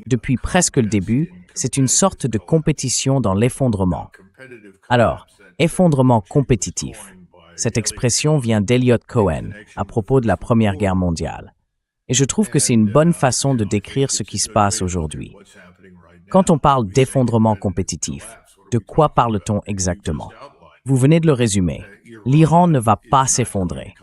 Depuis presque le début, c'est une sorte de compétition dans l'effondrement. Alors, effondrement compétitif. Cette expression vient d'Eliot Cohen à propos de la Première Guerre mondiale. Et je trouve que c'est une bonne façon de décrire ce qui se passe aujourd'hui. Quand on parle d'effondrement compétitif, de quoi parle-t-on exactement? Vous venez de le résumer. L'Iran ne va pas s'effondrer.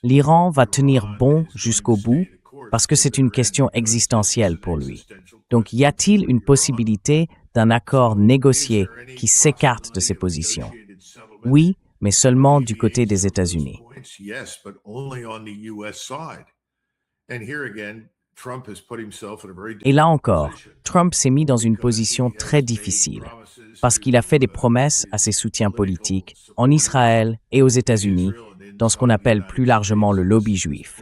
L'Iran va tenir bon jusqu'au bout parce que c'est une question existentielle pour lui. Donc, y a-t-il une possibilité d'un accord négocié qui s'écarte de ses positions? Oui, mais seulement du côté des États-Unis. Et là encore, Trump s'est mis dans une position très difficile parce qu'il a fait des promesses à ses soutiens politiques en Israël et aux États-Unis dans ce qu'on appelle plus largement le lobby juif.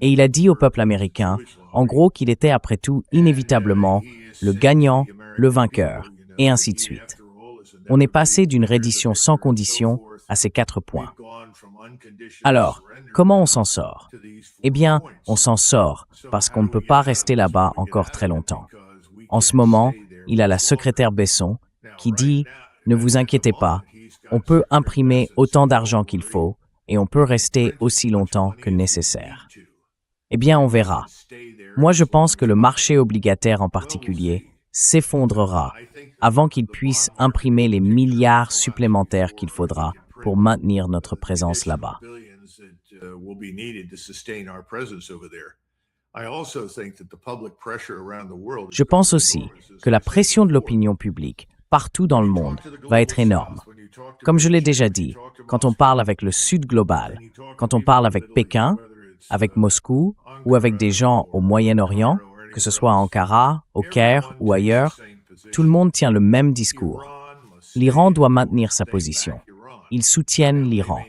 Et il a dit au peuple américain, en gros, qu'il était après tout inévitablement le gagnant, le vainqueur, et ainsi de suite. On est passé d'une reddition sans condition à ces 4 points. Alors, comment on s'en sort? Eh bien, on s'en sort parce qu'on ne peut pas rester là-bas encore très longtemps. En ce moment, il a la secrétaire Besson qui dit « Ne vous inquiétez pas, on peut imprimer autant d'argent qu'il faut et on peut rester aussi longtemps que nécessaire. » Eh bien, on verra. Moi, je pense que le marché obligataire en particulier s'effondrera avant qu'il puisse imprimer les milliards supplémentaires qu'il faudra pour maintenir notre présence là-bas. Je pense aussi que la pression de l'opinion publique partout dans le monde va être énorme. Comme je l'ai déjà dit, quand on parle avec le Sud global, quand on parle avec Pékin, avec Moscou ou avec des gens au Moyen-Orient, que ce soit à Ankara, au Caire ou ailleurs, tout le monde tient le même discours. L'Iran doit maintenir sa position. Ils soutiennent l'Iran.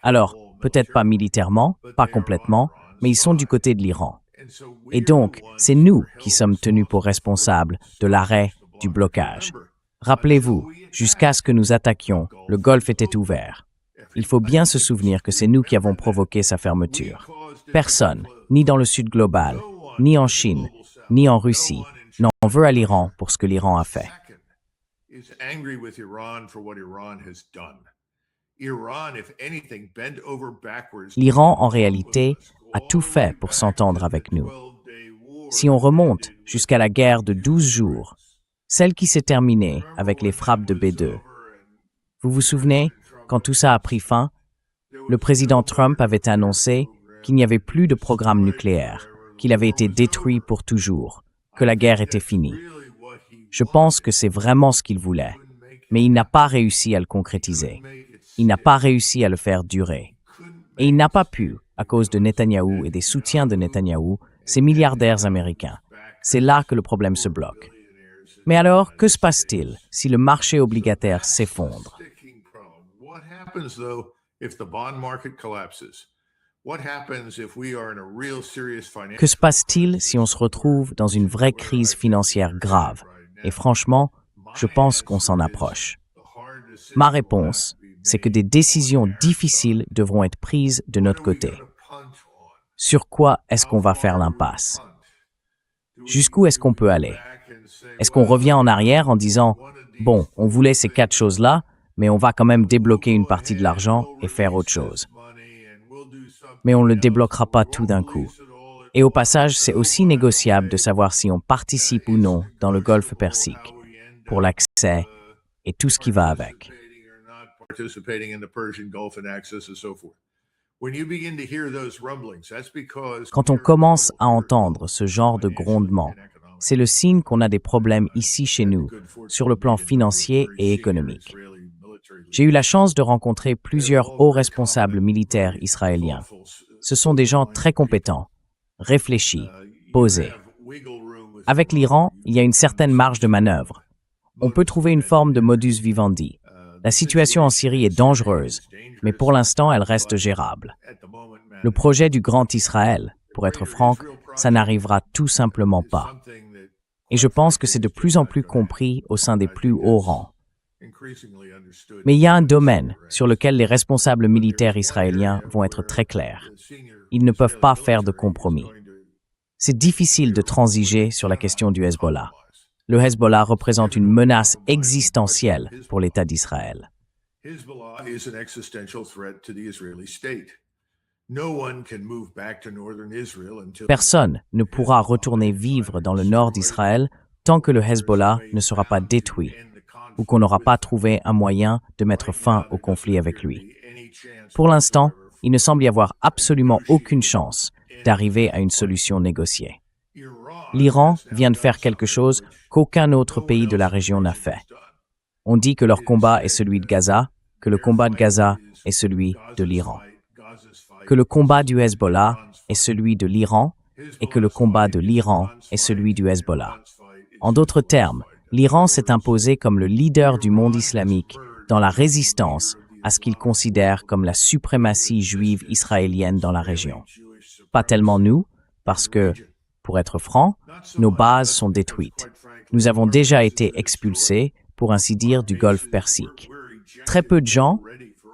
Alors, peut-être pas militairement, pas complètement, mais ils sont du côté de l'Iran. Et donc, c'est nous qui sommes tenus pour responsables de l'arrêt du blocage. Rappelez-vous, jusqu'à ce que nous attaquions, le Golfe était ouvert. Il faut bien se souvenir que c'est nous qui avons provoqué sa fermeture. Personne, ni dans le Sud global, ni en Chine, ni en Russie, n'en veut à l'Iran pour ce que l'Iran a fait. L'Iran, en réalité, a tout fait pour s'entendre avec nous. Si on remonte jusqu'à la guerre de 12 jours, celle qui s'est terminée avec les frappes de B-2, vous vous souvenez, quand tout ça a pris fin, le président Trump avait annoncé qu'il n'y avait plus de programme nucléaire, qu'il avait été détruit pour toujours, que la guerre était finie. Je pense que c'est vraiment ce qu'il voulait, mais il n'a pas réussi à le concrétiser. Il n'a pas réussi à le faire durer. Et il n'a pas pu, à cause de Netanyahou et des soutiens de Netanyahou, ces milliardaires américains. C'est là que le problème se bloque. Mais alors, que se passe-t-il si le marché obligataire s'effondre? Que se passe-t-il si on se retrouve dans une vraie crise financière grave? Et franchement, je pense qu'on s'en approche. Ma réponse, c'est que des décisions difficiles devront être prises de notre côté. Sur quoi est-ce qu'on va faire l'impasse? Jusqu'où est-ce qu'on peut aller? Est-ce qu'on revient en arrière en disant « Bon, on voulait ces 4 choses-là, mais on va quand même débloquer une partie de l'argent et faire autre chose. » Mais on ne le débloquera pas tout d'un coup. Et au passage, c'est aussi négociable de savoir si on participe ou non dans le Golfe Persique, pour l'accès et tout ce qui va avec. Quand on commence à entendre ce genre de grondement, c'est le signe qu'on a des problèmes ici chez nous, sur le plan financier et économique. J'ai eu la chance de rencontrer plusieurs hauts responsables militaires israéliens. Ce sont des gens très compétents, réfléchis, posés. Avec l'Iran, il y a une certaine marge de manœuvre. On peut trouver une forme de modus vivendi. La situation en Syrie est dangereuse, mais pour l'instant, elle reste gérable. Le projet du Grand Israël, pour être franc, ça n'arrivera tout simplement pas. Et je pense que c'est de plus en plus compris au sein des plus hauts rangs. Mais il y a un domaine sur lequel les responsables militaires israéliens vont être très clairs. Ils ne peuvent pas faire de compromis. C'est difficile de transiger sur la question du Hezbollah. Le Hezbollah représente une menace existentielle pour l'État d'Israël. Hezbollah is an existential threat to the Israeli state. No one can move back to northern Israel until Personne ne pourra retourner vivre dans le nord d'Israël tant que le Hezbollah ne sera pas détruit ou qu'on n'aura pas trouvé un moyen de mettre fin au conflit avec lui. Pour l'instant, il ne semble y avoir absolument aucune chance d'arriver à une solution négociée. L'Iran vient de faire quelque chose qu'aucun autre pays de la région n'a fait. On dit que leur combat est celui de Gaza, que le combat de Gaza est celui de l'Iran, que le combat du Hezbollah est celui de l'Iran et que le combat de l'Iran est celui du Hezbollah. En d'autres termes, l'Iran s'est imposé comme le leader du monde islamique dans la résistance à ce qu'il considère comme la suprématie juive israélienne dans la région. Pas tellement nous, parce que, pour être franc, nos bases sont détruites. Nous avons déjà été expulsés, pour ainsi dire, du Golfe Persique. Très peu de gens,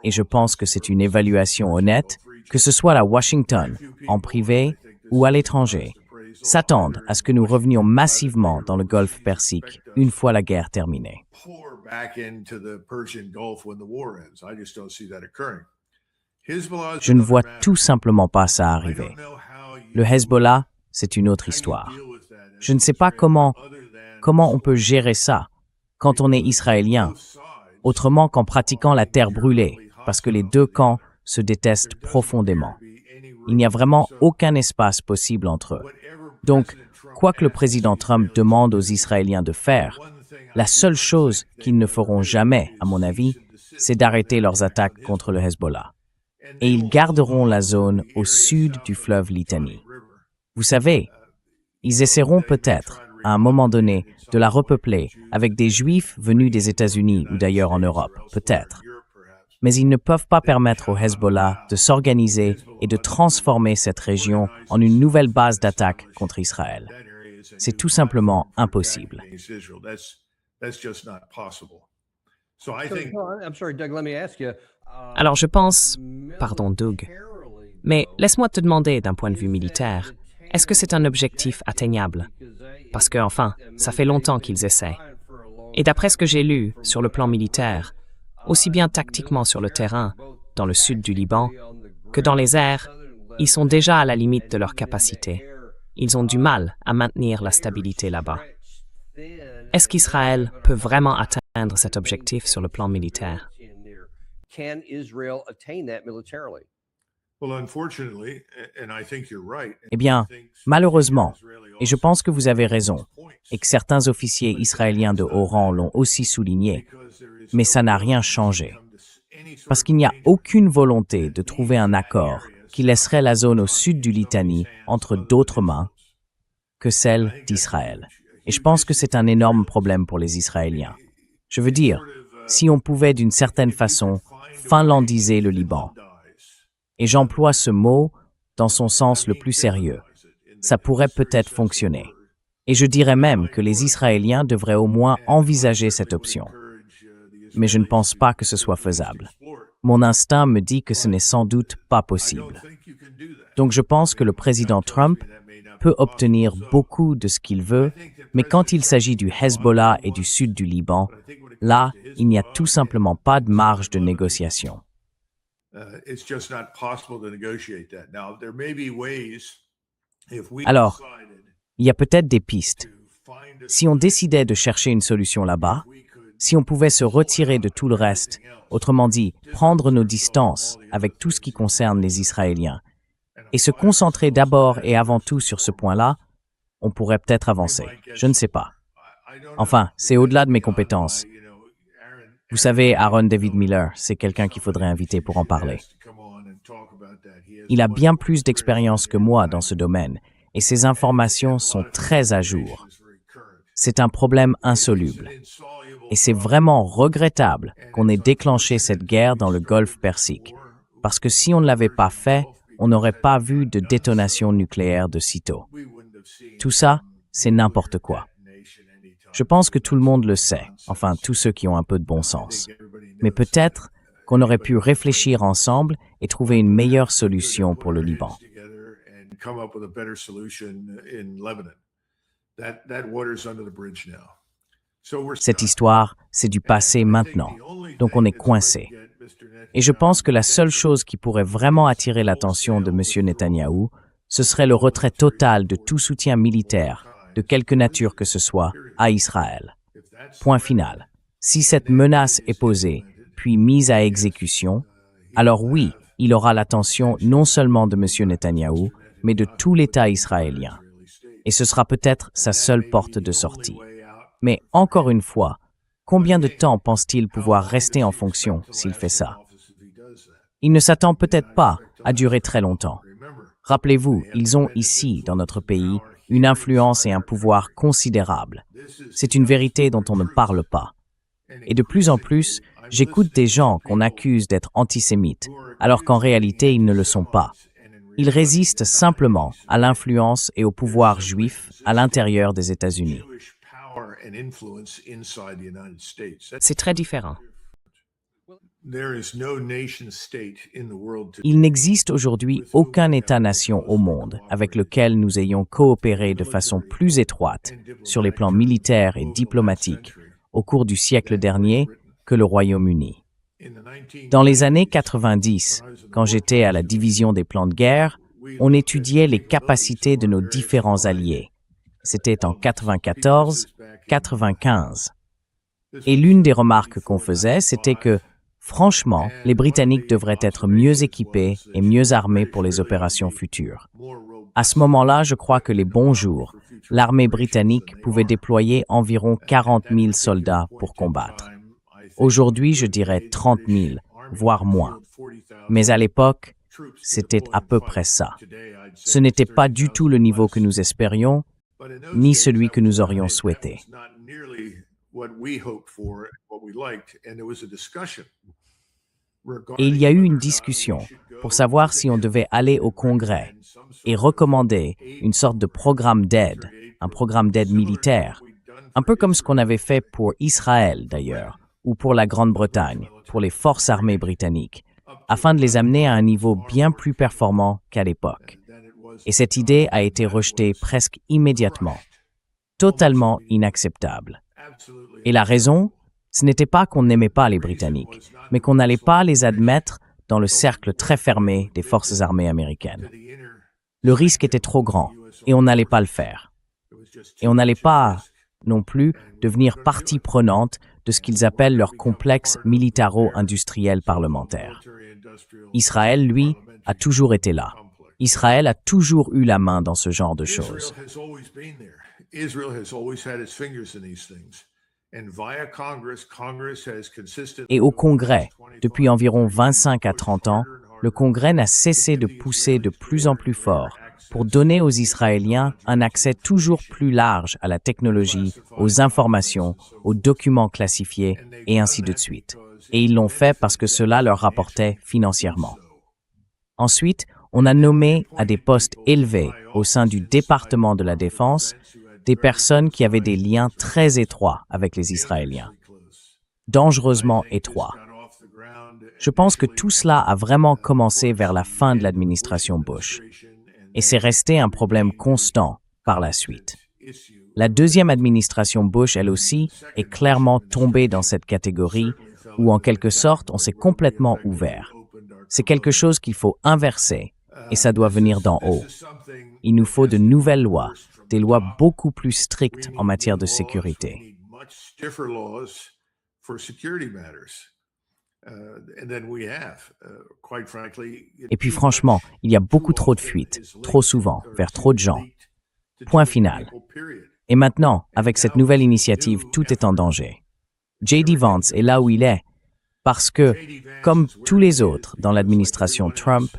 et je pense que c'est une évaluation honnête, que ce soit à Washington, en privé ou à l'étranger, s'attendent à ce que nous revenions massivement dans le Golfe Persique une fois la guerre terminée. Je ne vois tout simplement pas ça arriver. Le Hezbollah, c'est une autre histoire. Je ne sais pas comment on peut gérer ça quand on est israélien, autrement qu'en pratiquant la terre brûlée, parce que les deux camps se détestent profondément. Il n'y a vraiment aucun espace possible entre eux. Donc, quoi que le président Trump demande aux Israéliens de faire, la seule chose qu'ils ne feront jamais, à mon avis, c'est d'arrêter leurs attaques contre le Hezbollah. Et ils garderont la zone au sud du fleuve Litanie. Vous savez, ils essaieront peut-être, à un moment donné, de la repeupler avec des Juifs venus des États-Unis ou d'ailleurs en Europe, peut-être. Mais ils ne peuvent pas permettre au Hezbollah de s'organiser et de transformer cette région en une nouvelle base d'attaque contre Israël. C'est tout simplement impossible. Alors je pense, pardon Doug, mais laisse-moi te demander d'un point de vue militaire, est-ce que c'est un objectif atteignable? Parce que, enfin, ça fait longtemps qu'ils essaient. Et d'après ce que j'ai lu sur le plan militaire, aussi bien tactiquement sur le terrain, dans le sud du Liban, que dans les airs, ils sont déjà à la limite de leur capacité. Ils ont du mal à maintenir la stabilité là-bas. Est-ce qu'Israël peut vraiment atteindre cet objectif sur le plan militaire? Eh bien, malheureusement, et je pense que vous avez raison, et que certains officiers israéliens de haut rang l'ont aussi souligné, mais ça n'a rien changé. Parce qu'il n'y a aucune volonté de trouver un accord qui laisserait la zone au sud du Litanie entre d'autres mains que celle d'Israël. Et je pense que c'est un énorme problème pour les Israéliens. Je veux dire, si on pouvait d'une certaine façon finlandiser le Liban, et j'emploie ce mot dans son sens le plus sérieux, ça pourrait peut-être fonctionner. Et je dirais même que les Israéliens devraient au moins envisager cette option. Mais je ne pense pas que ce soit faisable. Mon instinct me dit que ce n'est sans doute pas possible. Donc je pense que le président Trump peut obtenir beaucoup de ce qu'il veut, mais quand il s'agit du Hezbollah et du sud du Liban, là, il n'y a tout simplement pas de marge de négociation. Alors, il y a peut-être des pistes. Si on décidait de chercher une solution là-bas, si on pouvait se retirer de tout le reste, autrement dit, prendre nos distances avec tout ce qui concerne les Israéliens, et se concentrer d'abord et avant tout sur ce point-là, on pourrait peut-être avancer. Je ne sais pas. Enfin, c'est au-delà de mes compétences. Vous savez, Aaron David Miller, c'est quelqu'un qu'il faudrait inviter pour en parler. Il a bien plus d'expérience que moi dans ce domaine, et ses informations sont très à jour. C'est un problème insoluble. Et c'est vraiment regrettable qu'on ait déclenché cette guerre dans le Golfe Persique, parce que si on ne l'avait pas fait, on n'aurait pas vu de détonation nucléaire de sitôt. Tout ça, c'est n'importe quoi. Je pense que tout le monde le sait, enfin tous ceux qui ont un peu de bon sens. Mais peut-être qu'on aurait pu réfléchir ensemble et trouver une meilleure solution pour le Liban. come up with a better solution in Lebanon. That water's under the bridge now. So we're Cette stuck. histoire, c'est du passé maintenant, donc on est coincé. Et je pense que la seule chose qui pourrait vraiment attirer l'attention de M. Netanyahou, ce serait le retrait total de tout soutien militaire, de quelque nature que ce soit, à Israël. Point final. Si cette menace est posée, puis mise à exécution, alors oui, il aura l'attention non seulement de M. Netanyahou, mais de tout l'État israélien. Et ce sera peut-être sa seule porte de sortie. Mais encore une fois, combien de temps pense-t-il pouvoir rester en fonction s'il fait ça? Il ne s'attend peut-être pas à durer très longtemps. Rappelez-vous, ils ont ici, dans notre pays, une influence et un pouvoir considérables. C'est une vérité dont on ne parle pas. Et de plus en plus, j'écoute des gens qu'on accuse d'être antisémites, alors qu'en réalité, ils ne le sont pas. Ils résistent simplement à l'influence et au pouvoir juif à l'intérieur des États-Unis. C'est très différent. Il n'existe aujourd'hui aucun État-nation au monde avec lequel nous ayons coopéré de façon plus étroite sur les plans militaires et diplomatiques au cours du siècle dernier que le Royaume-Uni. Dans les années 90, quand j'étais à la division des plans de guerre, on étudiait les capacités de nos différents alliés. C'était en 94, 95. Et l'une des remarques qu'on faisait, c'était que, franchement, les Britanniques devraient être mieux équipés et mieux armés pour les opérations futures. À ce moment-là, je crois que les bons jours, l'armée britannique pouvait déployer environ 40 000 soldats pour combattre. Aujourd'hui, je dirais 30 000, voire moins. Mais à l'époque, c'était à peu près ça. Ce n'était pas du tout le niveau que nous espérions, ni celui que nous aurions souhaité. Et il y a eu une discussion pour savoir si on devait aller au Congrès et recommander une sorte de programme d'aide, un programme d'aide militaire, un peu comme ce qu'on avait fait pour Israël d'ailleurs, ou pour la Grande-Bretagne, pour les forces armées britanniques, afin de les amener à un niveau bien plus performant qu'à l'époque. Et cette idée a été rejetée presque immédiatement, totalement inacceptable. Et la raison, ce n'était pas qu'on n'aimait pas les Britanniques, mais qu'on n'allait pas les admettre dans le cercle très fermé des forces armées américaines. Le risque était trop grand, et on n'allait pas le faire. Et on n'allait pas, non plus, devenir partie prenante de ce qu'ils appellent leur complexe militaro-industriel parlementaire. Israël, lui, a toujours été là. Israël a toujours eu la main dans ce genre de choses. Et au Congrès, depuis environ 25 à 30 ans, le Congrès n'a cessé de pousser de plus en plus fort pour donner aux Israéliens un accès toujours plus large à la technologie, aux informations, aux documents classifiés, et ainsi de suite. Et ils l'ont fait parce que cela leur rapportait financièrement. Ensuite, on a nommé à des postes élevés au sein du département de la Défense des personnes qui avaient des liens très étroits avec les Israéliens, dangereusement étroits. Je pense que tout cela a vraiment commencé vers la fin de l'administration Bush, et c'est resté un problème constant par la suite. La deuxième administration Bush, elle aussi, est clairement tombée dans cette catégorie où, en quelque sorte, on s'est complètement ouvert. C'est quelque chose qu'il faut inverser, et ça doit venir d'en haut. Il nous faut de nouvelles lois, des lois beaucoup plus strictes en matière de sécurité. Et puis franchement, il y a beaucoup trop de fuites, trop souvent, vers trop de gens. Point final. Et maintenant, avec cette nouvelle initiative, tout est en danger. J.D. Vance est là où il est, parce que, comme tous les autres dans l'administration Trump,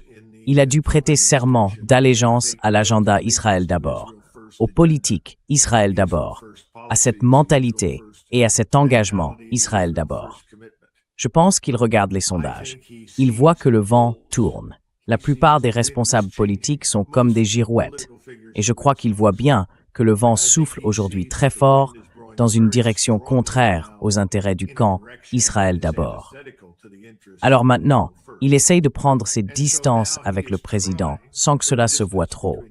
il a dû prêter serment d'allégeance à l'agenda Israël d'abord, aux politiques Israël d'abord, à cette mentalité et à cet engagement Israël d'abord. Je pense qu'il regarde les sondages. Il voit que le vent tourne. La plupart des responsables politiques sont comme des girouettes. Et je crois qu'il voit bien que le vent souffle aujourd'hui très fort dans une direction contraire aux intérêts du camp Israël d'abord. Alors maintenant, Il essaye de prendre ses distances avec le président sans que cela se voie trop.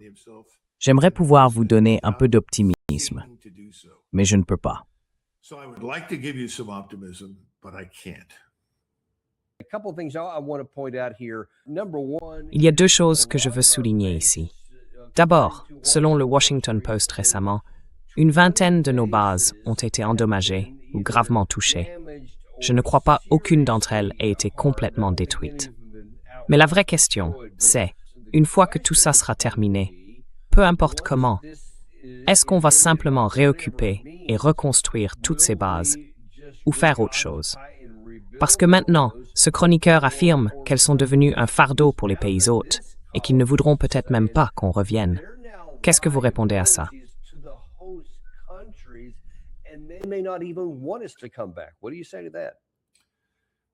J'aimerais pouvoir vous donner un peu d'optimisme, mais je ne peux pas. So I would like to give you some optimism, but I can't. A couple of things I want to point out here. Number one, Il y a deux choses que je veux souligner ici. D'abord, selon le Washington Post récemment, une vingtaine de nos bases ont été endommagées ou gravement touchées. Je ne crois pas aucune d'entre elles ait été complètement détruite. Mais la vraie question, c'est, une fois que tout ça sera terminé, peu importe comment, est-ce qu'on va simplement réoccuper et reconstruire toutes ces bases ou faire autre chose? Parce que maintenant, ce chroniqueur affirme qu'elles sont devenues un fardeau pour les pays hôtes et qu'ils ne voudront peut-être même pas qu'on revienne. Qu'est-ce que vous répondez à ça? they may not even want us to come back. What do you say to that?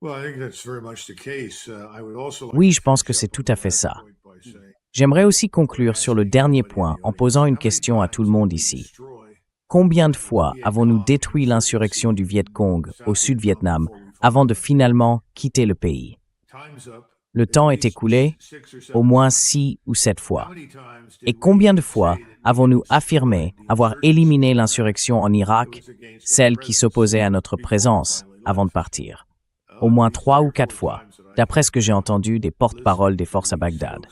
Well, I think that's very much the case. I would also like Oui, je pense que c'est tout à fait ça. J'aimerais aussi conclure sur le dernier point en posant une question à tout le monde ici. Combien de fois avons-nous détruit l'insurrection du Viet Cong au Sud-Vietnam avant de finalement quitter le pays? Le temps est écoulé au moins 6 ou 7 fois. Et combien de fois avons-nous affirmé avoir éliminé l'insurrection en Irak, celle qui s'opposait à notre présence, avant de partir? Au moins 3 ou 4 fois, d'après ce que j'ai entendu des porte-paroles des forces à Bagdad.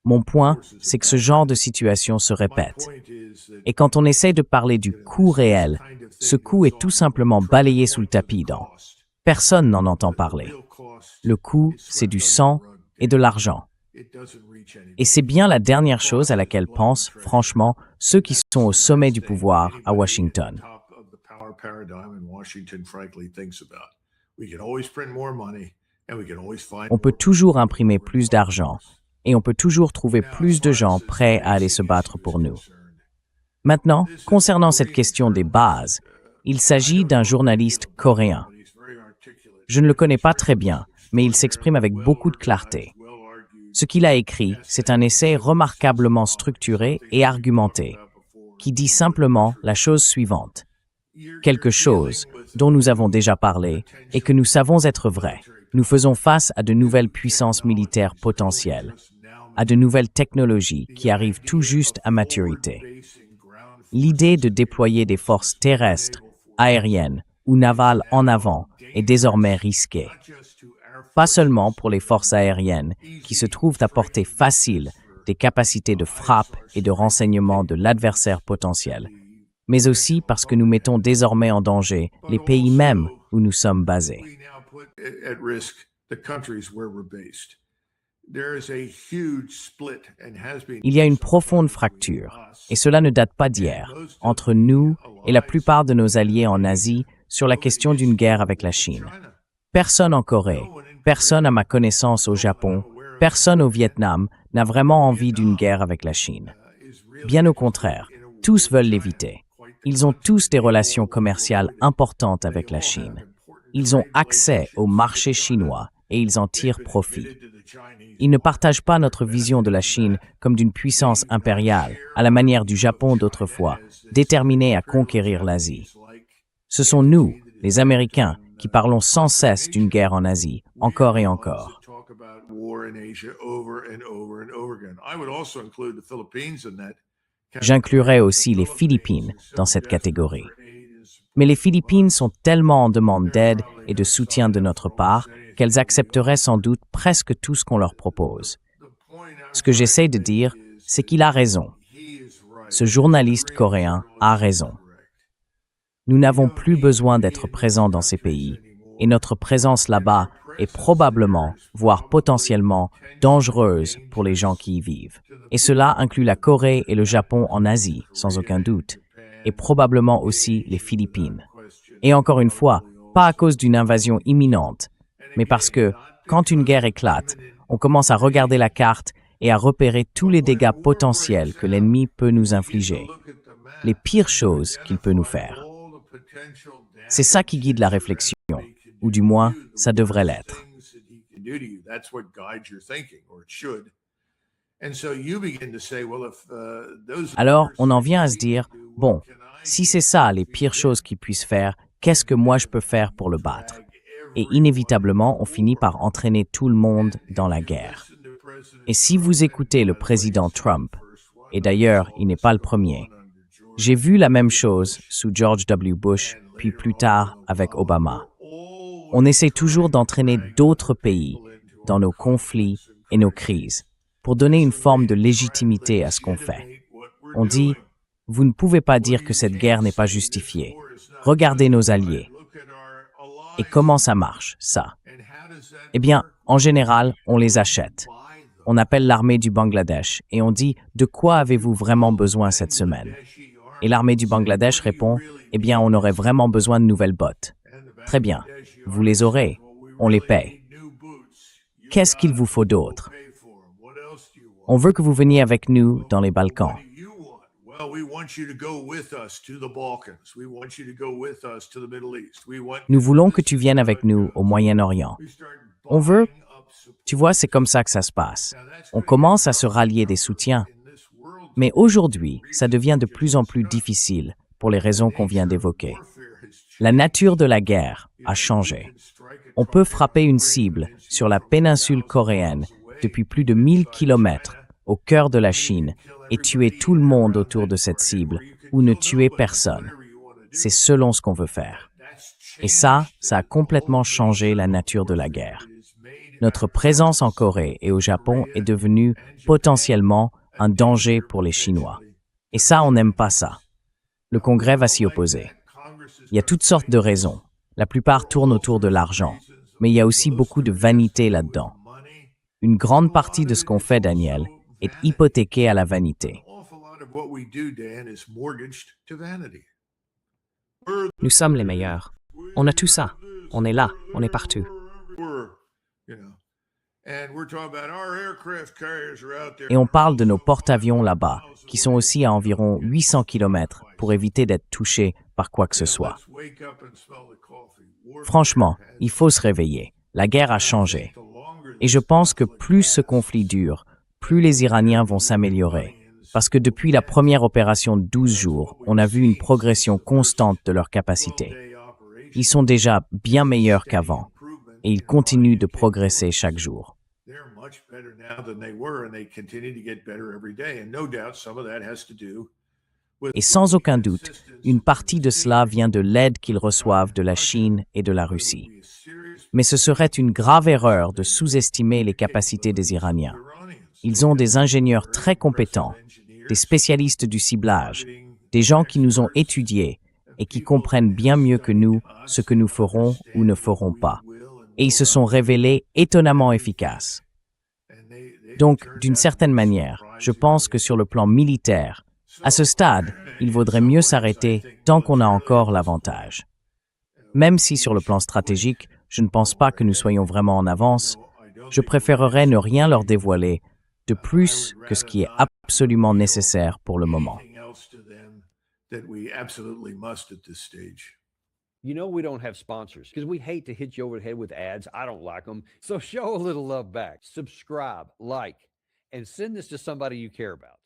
Mon point, c'est que ce genre de situation se répète. Et quand on essaie de parler du coût réel, ce coût est tout simplement balayé sous le tapis dans. Personne n'en entend parler. Le coût, c'est du sang et de l'argent. Et c'est bien la dernière chose à laquelle pensent, franchement, ceux qui sont au sommet du pouvoir à Washington. On peut toujours imprimer plus d'argent et on peut toujours trouver plus de gens prêts à aller se battre pour nous. Maintenant, concernant cette question des bases, il s'agit d'un journaliste coréen. Je ne le connais pas très bien, mais il s'exprime avec beaucoup de clarté. Ce qu'il a écrit, c'est un essai remarquablement structuré et argumenté, qui dit simplement la chose suivante. Quelque chose dont nous avons déjà parlé et que nous savons être vrai. Nous faisons face à de nouvelles puissances militaires potentielles, à de nouvelles technologies qui arrivent tout juste à maturité. L'idée de déployer des forces terrestres, aériennes ou navales en avant est désormais risquée. Pas seulement pour les forces aériennes, qui se trouvent à portée facile des capacités de frappe et de renseignement de l'adversaire potentiel, mais aussi parce que nous mettons désormais en danger les pays mêmes où nous sommes basés. Il y a une profonde fracture, et cela ne date pas d'hier, entre nous et la plupart de nos alliés en Asie sur la question d'une guerre avec la Chine. Personne en Corée, personne à ma connaissance au Japon, personne au Vietnam n'a vraiment envie d'une guerre avec la Chine. Bien au contraire, tous veulent l'éviter. Ils ont tous des relations commerciales importantes avec la Chine. Ils ont accès au marché chinois et ils en tirent profit. Ils ne partagent pas notre vision de la Chine comme d'une puissance impériale, à la manière du Japon d'autrefois, déterminée à conquérir l'Asie. Ce sont nous, les Américains, qui parlons sans cesse d'une guerre en Asie, encore et encore. J'inclurai aussi les Philippines dans cette catégorie. Mais les Philippines sont tellement en demande d'aide et de soutien de notre part qu'elles accepteraient sans doute presque tout ce qu'on leur propose. Ce que j'essaie de dire, c'est qu'il a raison. Ce journaliste coréen a raison. Nous n'avons plus besoin d'être présents dans ces pays, et notre présence là-bas est probablement, voire potentiellement, dangereuse pour les gens qui y vivent. Et cela inclut la Corée et le Japon en Asie, sans aucun doute, et probablement aussi les Philippines. Et encore une fois, pas à cause d'une invasion imminente, mais parce que, quand une guerre éclate, on commence à regarder la carte et à repérer tous les dégâts potentiels que l'ennemi peut nous infliger, les pires choses qu'il peut nous faire. C'est ça qui guide la réflexion, ou du moins, ça devrait l'être. Alors, on en vient à se dire, bon, si c'est ça les pires choses qu'il puisse faire, qu'est-ce que moi je peux faire pour le battre? et inévitablement on finit par entraîner tout le monde dans la guerre. Et si vous écoutez le président Trump, et d'ailleurs il n'est pas le premier, j'ai vu la même chose sous George W. Bush, puis plus tard avec Obama. On essaie toujours d'entraîner d'autres pays dans nos conflits et nos crises pour donner une forme de légitimité à ce qu'on fait. On dit, vous ne pouvez pas dire que cette guerre n'est pas justifiée. Regardez nos alliés. Et comment ça marche, ça? Eh bien, en général, on les achète. On appelle l'armée du Bangladesh et on dit, de quoi avez-vous vraiment besoin cette semaine? Et l'armée du Bangladesh répond, eh bien, on aurait vraiment besoin de nouvelles bottes. Très bien, vous les aurez, on les paye. Qu'est-ce qu'il vous faut d'autre? On veut que vous veniez avec nous dans les Balkans. Nous voulons que tu viennes avec nous au Moyen-Orient. On veut, tu vois, c'est comme ça que ça se passe. On commence à se rallier des soutiens. Mais aujourd'hui, ça devient de plus en plus difficile pour les raisons qu'on vient d'évoquer. La nature de la guerre a changé. On peut frapper une cible sur la péninsule coréenne depuis plus de 1000 kilomètres au cœur de la Chine et tuer tout le monde autour de cette cible ou ne tuer personne. C'est selon ce qu'on veut faire. Et ça a complètement changé la nature de la guerre. Notre présence en Corée et au Japon est devenue potentiellement un danger pour les Chinois. Et ça, on n'aime pas ça. Le Congrès va s'y opposer. Il y a toutes sortes de raisons. La plupart tournent autour de l'argent. Mais il y a aussi beaucoup de vanité là-dedans. Une grande partie de ce qu'on fait, Daniel, est hypothéquée à la vanité. Nous sommes les meilleurs. On a tout ça. On est là. On est partout. Et on parle de nos porte-avions là-bas, qui sont aussi à environ 800 km pour éviter d'être touchés par quoi que ce soit. Franchement, il faut se réveiller. La guerre a changé. Et je pense que plus ce conflit dure, plus les Iraniens vont s'améliorer. Parce que depuis la première opération de 12 jours, on a vu une progression constante de leurs capacités. Ils sont déjà bien meilleurs qu'avant. Et ils continuent de progresser chaque jour. Et sans aucun doute, une partie de cela vient de l'aide qu'ils reçoivent de la Chine et de la Russie. Mais ce serait une grave erreur de sous-estimer les capacités des Iraniens. Ils ont des ingénieurs très compétents, des spécialistes du ciblage, des gens qui nous ont étudiés et qui comprennent bien mieux que nous ce que nous ferons ou ne ferons pas. Et ils se sont révélés étonnamment efficaces. Donc, d'une certaine manière, je pense que sur le plan militaire, à ce stade, il vaudrait mieux s'arrêter tant qu'on a encore l'avantage. Même si sur le plan stratégique, je ne pense pas que nous soyons vraiment en avance, je préférerais ne rien leur dévoiler de plus que ce qui est absolument nécessaire pour le moment. You know we don't have sponsors because we hate to hit you over the head with ads. I don't like them. So show a little love back. Subscribe, like, and send this to somebody you care about.